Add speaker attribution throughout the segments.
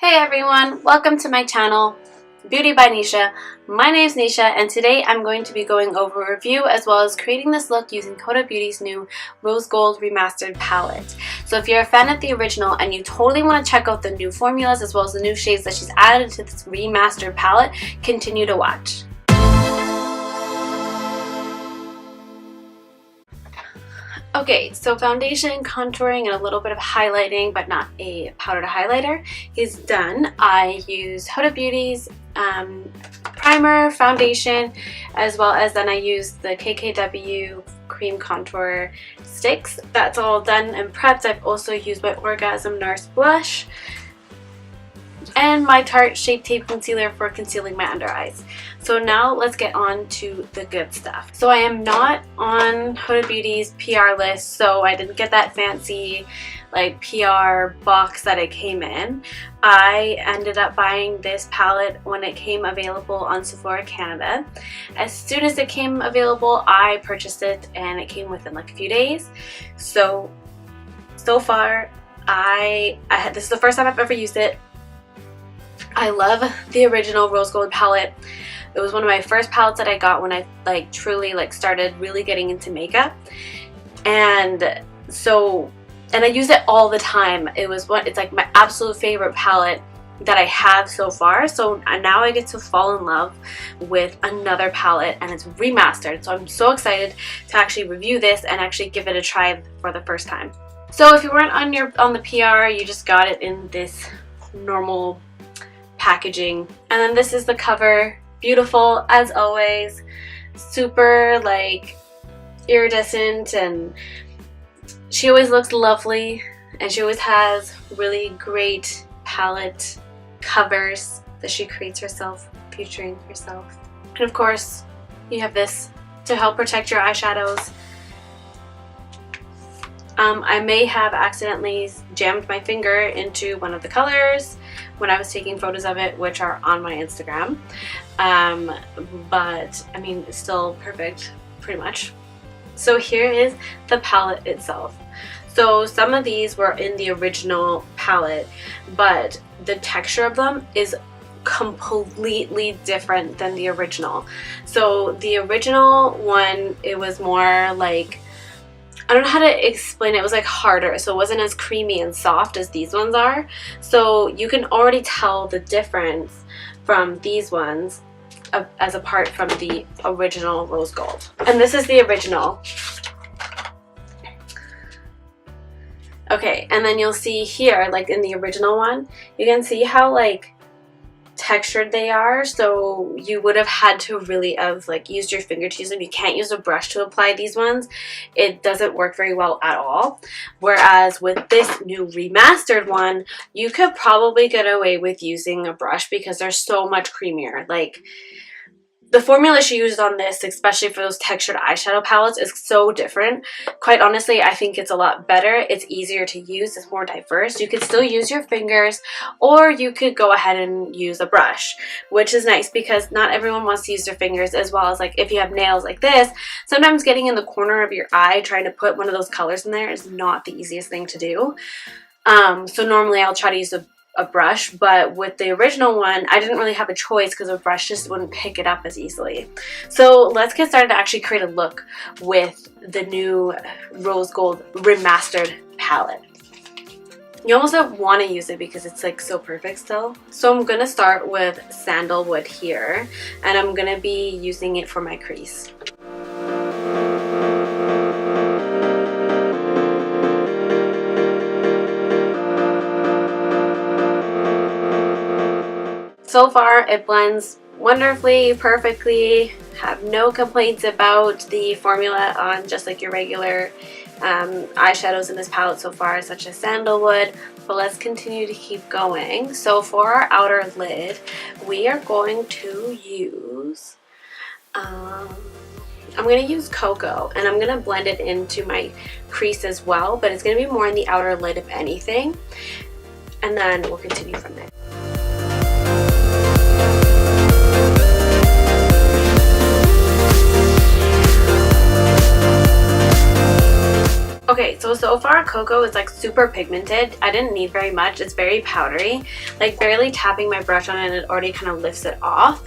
Speaker 1: Hey everyone, welcome to my channel, Beauty by Nisha. My name's Nisha and today I'm going to be going over a review as well as creating this look using Huda Beauty's new Rose Gold Remastered palette. So if you're a fan of the original and you totally want to check out the new formulas as well as the new shades that she's added to this remastered palette, continue to watch. Okay, so foundation, contouring, and a little bit of highlighting, but not a powder highlighter, is done. I use Huda Beauty's primer, foundation, as well as then I used the KKW cream contour sticks. That's all done and prepped. I've also used my Orgasm Nurse blush and my Tarte Shape Tape Concealer for concealing my under eyes. So now let's get on to the good stuff. So I am not on Huda Beauty's PR list, so I didn't get that fancy like PR box that it came in. I ended up buying this palette when it came available on Sephora Canada. As soon as it came available, I purchased it and it came within like a few days. So far, this is the first time I've ever used it. I love the original Rose Gold palette. It was one of my first palettes that I got when I truly started really getting into makeup, and I use it all the time. It's like my absolute favorite palette that I have so far. So now I get to fall in love with another palette and it's remastered. So I'm so excited to actually review this and actually give it a try for the first time. So if you weren't on the PR, you just got it in this normal packaging, and then this is the cover. Beautiful as always, super iridescent, and she always looks lovely, and she always has really great palette covers that she creates herself, featuring herself. And of course you have this to help protect your eyeshadows. I may have accidentally jammed my finger into one of the colors when I was taking photos of it, which are on my Instagram. But I mean, it's still perfect, pretty much. So here is the palette itself. So some of these were in the original palette, but the texture of them is completely different than the original. So the original one, it was more like, I don't know how to explain it. It was like harder, so it wasn't as creamy and soft as these ones are. So you can already tell the difference from these ones as apart from the original Rose Gold. And this is the original. Okay, and then you'll see here, like in the original one, you can see how textured they are. So you would have had to really have used your finger to use them. You can't use a brush to apply these ones. It doesn't work very well at all. Whereas with this new remastered one, you could probably get away with using a brush because they're so much creamier. The formula she used on this, especially for those textured eyeshadow palettes, is so different. Quite honestly, I think it's a lot better. It's easier to use. It's more diverse. You could still use your fingers, or you could go ahead and use a brush, which is nice because not everyone wants to use their fingers, as well as if you have nails like this, sometimes getting in the corner of your eye trying to put one of those colors in there is not the easiest thing to do. So normally I'll try to use a brush, but with the original one I didn't really have a choice because a brush just wouldn't pick it up as easily. So let's get started to actually create a look with the new Rose Gold Remastered palette. You almost don't want to use it because it's so perfect still. So I'm gonna start with Sandalwood here, and I'm gonna be using it for my crease. So far, it blends wonderfully, perfectly. Have no complaints about the formula on just your regular eyeshadows in this palette so far, such as Sandalwood. But let's continue to keep going. So for our outer lid, we are going to use, I'm going to use Cocoa, and I'm going to blend it into my crease as well, but it's going to be more in the outer lid if anything. And then we'll continue from there. Okay, so So far Cocoa is like super pigmented. I didn't need very much. It's very powdery. Like barely tapping my brush on it and it already kind of lifts it off.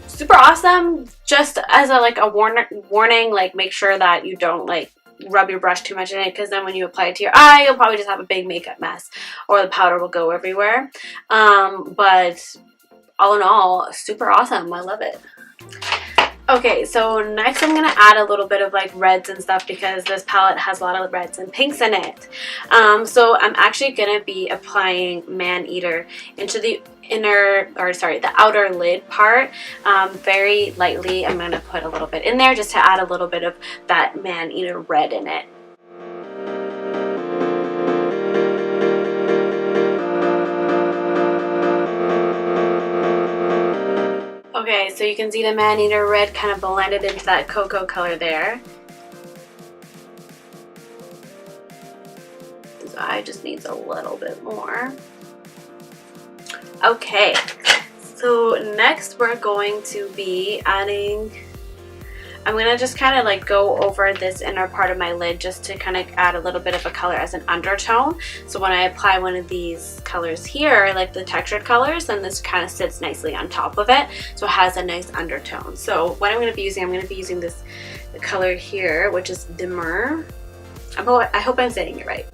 Speaker 1: Super awesome. Just as a warning, like make sure that you don't like rub your brush too much in it, because then when you apply it to your eye, you'll probably just have a big makeup mess or the powder will go everywhere. But all in all, super awesome. I love it. Okay, so next I'm going to add a little bit of like reds and stuff because this palette has a lot of reds and pinks in it. So I'm actually going to be applying Man Eater into the the outer lid part. Very lightly. I'm going to put a little bit in there just to add a little bit of that Man Eater red in it. Okay, so you can see the Man Eater red kind of blended into that cocoa color there. This eye just needs a little bit more. Okay, so next we're going to be adding, I'm going to just kind of like go over this inner part of my lid just to kind of add a little bit of a color as an undertone. So when I apply one of these colors here, like the textured colors, then this kind of sits nicely on top of it. So it has a nice undertone. So what I'm going to be using, this color here, which is Dimmer. I hope I'm saying it right.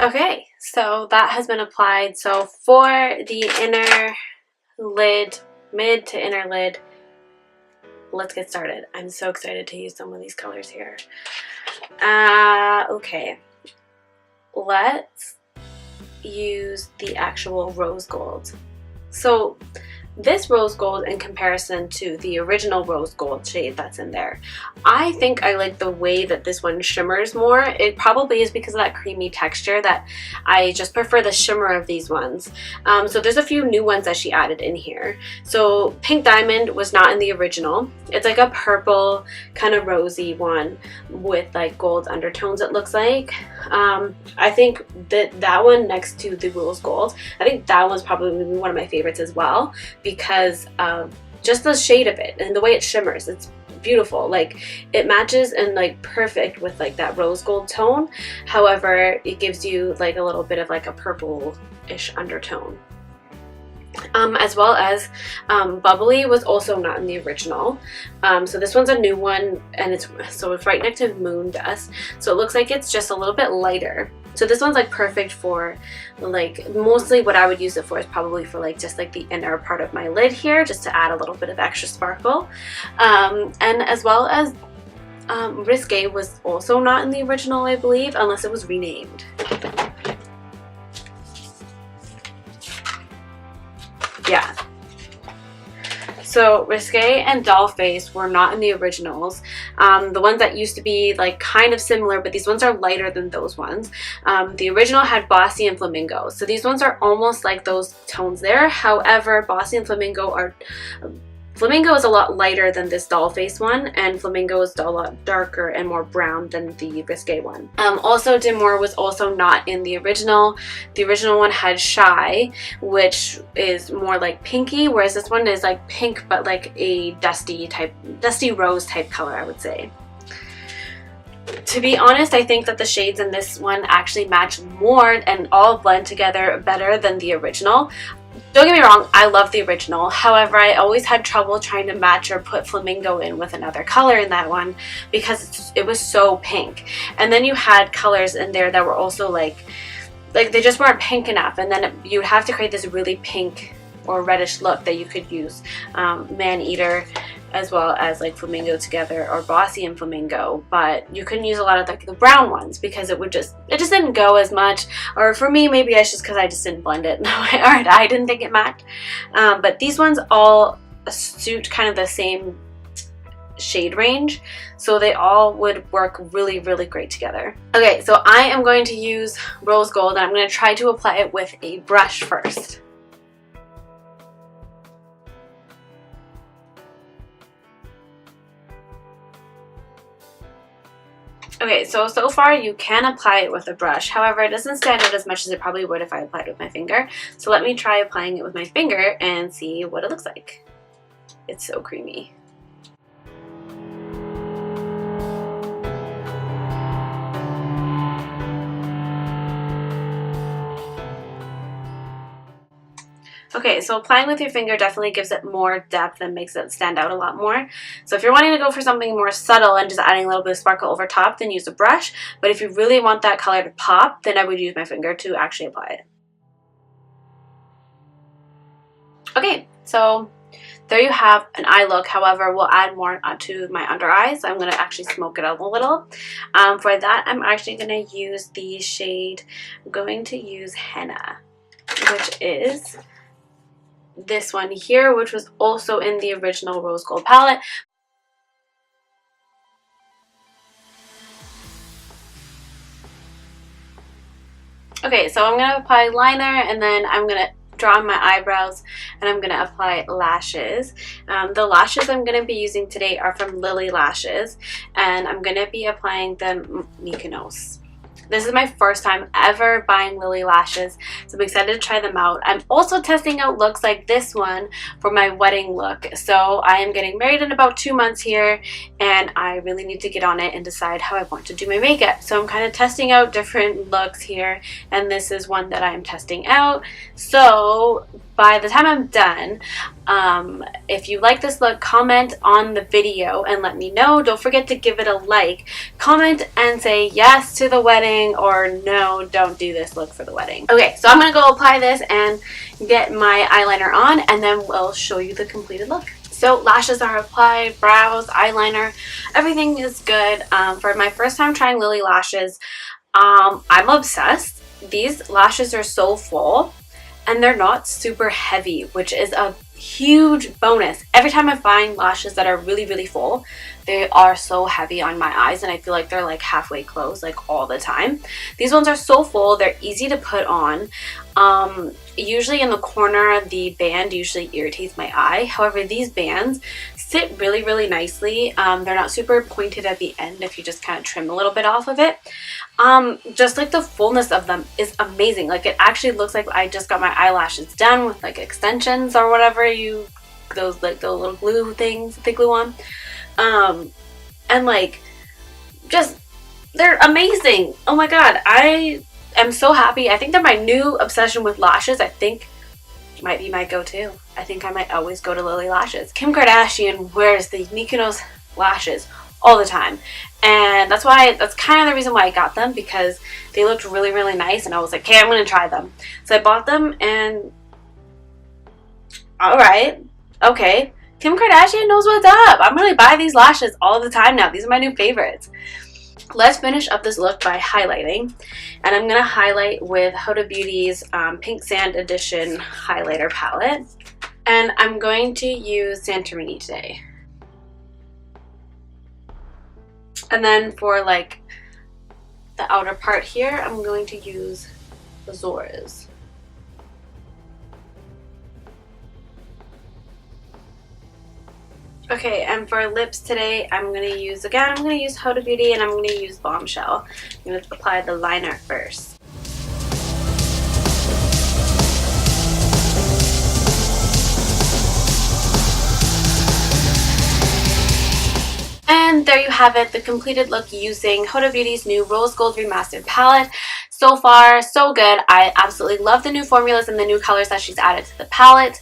Speaker 1: Okay, so that has been applied. So for the inner lid, mid to inner lid, let's get started. I'm so excited to use some of these colors here. Okay, let's use the actual rose gold. So this rose gold in comparison to the original rose gold shade that's in there, I think I like the way that this one shimmers more. It probably is because of that creamy texture that I just prefer the shimmer of these ones. So there's a few new ones that she added in here. So Pink Diamond was not in the original. It's like a purple kind of rosy one with like gold undertones, it looks like. I think that one next to the rose gold, I think that one's probably one of my favorites as well, because of just the shade of it and the way it shimmers. It's beautiful. Like it matches and like perfect with like that rose gold tone. However, it gives you like a little bit of like a purple-ish undertone. As well as Bubbly was also not in the original. So this one's a new one, and it's right next to Moon Dust. So it looks like it's just a little bit lighter. So this one's like perfect for like, mostly what I would use it for is probably for like just like the inner part of my lid here, just to add a little bit of extra sparkle. And as well as Risque was also not in the original, I believe, unless it was renamed. Yeah. So Risque and Dollface were not in the originals. The ones that used to be like kind of similar, but these ones are lighter than those ones. The original had Bossy and Flamingo. So these ones are almost like those tones there. However, Bossy and Flamingo are... Flamingo is a lot lighter than this Dollface one, and Flamingo is a lot darker and more brown than the Risque one. Also, Dimore was also not in the original. The original one had Shy, which is more like pinky, whereas this one is like pink, but like a dusty rose type color, I would say. To be honest, I think that the shades in this one actually match more and all blend together better than the original. Don't get me wrong, I love the original. However, I always had trouble trying to match or put Flamingo in with another color in that one because it was so pink. And then you had colors in there that were also like they just weren't pink enough, and then you'd have to create this really pink or reddish look that you could use Man Eater as well as like Flamingo together, or Bossy and Flamingo, but you couldn't use a lot of like the brown ones because it just didn't go as much. Or for me, maybe it's just because I just didn't blend it or I didn't think it matched. But these ones all suit kind of the same shade range, so they all would work really, really great together. Okay, so I am going to use Rose Gold, and I'm going to try to apply it with a brush first. Okay, so far you can apply it with a brush. However, it doesn't stand out as much as it probably would if I applied it with my finger. So let me try applying it with my finger and see what it looks like. It's so creamy. Okay, so applying with your finger definitely gives it more depth and makes it stand out a lot more. So if you're wanting to go for something more subtle and just adding a little bit of sparkle over top, then use a brush. But if you really want that color to pop, then I would use my finger to actually apply it. Okay, so there you have an eye look. However, we'll add more to my under eyes. I'm going to actually smoke it out a little. For that, I'm actually going to use the shade, I'm going to use Henna, which is this one here, which was also in the original Rose Gold palette. Okay, so I'm going to apply liner, and then I'm going to draw my eyebrows, and I'm going to apply lashes. The lashes I'm going to be using today are from Lily Lashes, and I'm going to be applying them Mykonos. This is my first time ever buying Lily Lashes, so I'm excited to try them out. I'm also testing out looks like this one for my wedding look. So I am getting married in about 2 months here, and I really need to get on it and decide how I want to do my makeup. So I'm kind of testing out different looks here, and this is one that I'm testing out. So by the time I'm done, if you like this look, comment on the video and let me know. Don't forget to give it a like. Comment and say yes to the wedding or no, don't do this look for the wedding. Okay, so I'm going to go apply this and get my eyeliner on, and then we'll show you the completed look. So lashes are applied, brows, eyeliner, everything is good. For my first time trying Lily Lashes, I'm obsessed. These lashes are so full, and they're not super heavy, which is a huge bonus. Every time I find lashes that are really, really full, they are so heavy on my eyes, and I feel like they're like halfway closed like all the time. These ones are so full, they're easy to put on. Usually in the corner, the band usually irritates my eye. However, these bands sit really, really nicely. They're not super pointed at the end if you just kind of trim a little bit off of it. Just like the fullness of them is amazing. Like it actually looks like I just got my eyelashes done with like extensions or whatever those like the little glue things they glue on. And like just they're amazing. Oh my god, I am so happy. I think they're my new obsession with lashes. I think it might be my go-to. I think I might always go to Lily Lashes. Kim Kardashian wears the Mykonos lashes all the time, and that's kind of the reason why I got them, because they looked really, really nice, and I was like, okay, I'm gonna try them. So I bought them, and all right, okay, Kim Kardashian knows what's up. I'm gonna buy these lashes all the time now. These are my new favorites. Let's finish up this look by highlighting, and I'm going to highlight with Huda Beauty's Pink Sand Edition highlighter palette, and I'm going to use Santorini today. And then for like the outer part here, I'm going to use Azores. Okay, and for lips today, I'm going to use Huda Beauty, and I'm going to use Bombshell. I'm going to apply the liner first. And there you have it, the completed look using Huda Beauty's new Rose Gold Remastered palette. So far, so good. I absolutely love the new formulas and the new colors that she's added to the palette.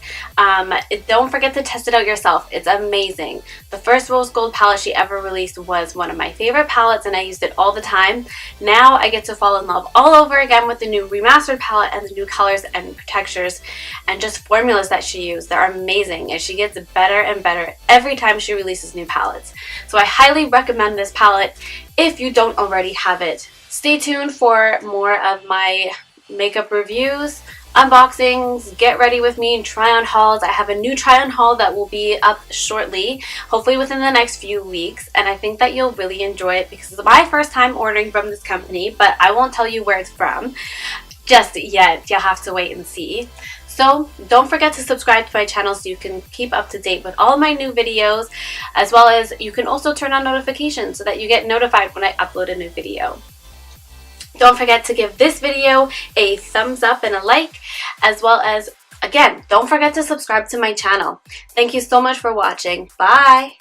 Speaker 1: Don't forget to test it out yourself. It's amazing. The first Rose Gold palette she ever released was one of my favorite palettes, and I used it all the time. Now I get to fall in love all over again with the new remastered palette and the new colors and textures and just formulas that she used. They're amazing, and she gets better and better every time she releases new palettes. So I highly recommend this palette if you don't already have it. Stay tuned for more of my makeup reviews, unboxings, get ready with me, and try on hauls. I have a new try on haul that will be up shortly, hopefully within the next few weeks, and I think that you'll really enjoy it because it's my first time ordering from this company, but I won't tell you where it's from just yet. You'll have to wait and see. So don't forget to subscribe to my channel so you can keep up to date with all of my new videos, as well as you can also turn on notifications so that you get notified when I upload a new video. Don't forget to give this video a thumbs up and a like, as well as Again, don't forget to subscribe to my channel. Thank you so much for watching. Bye!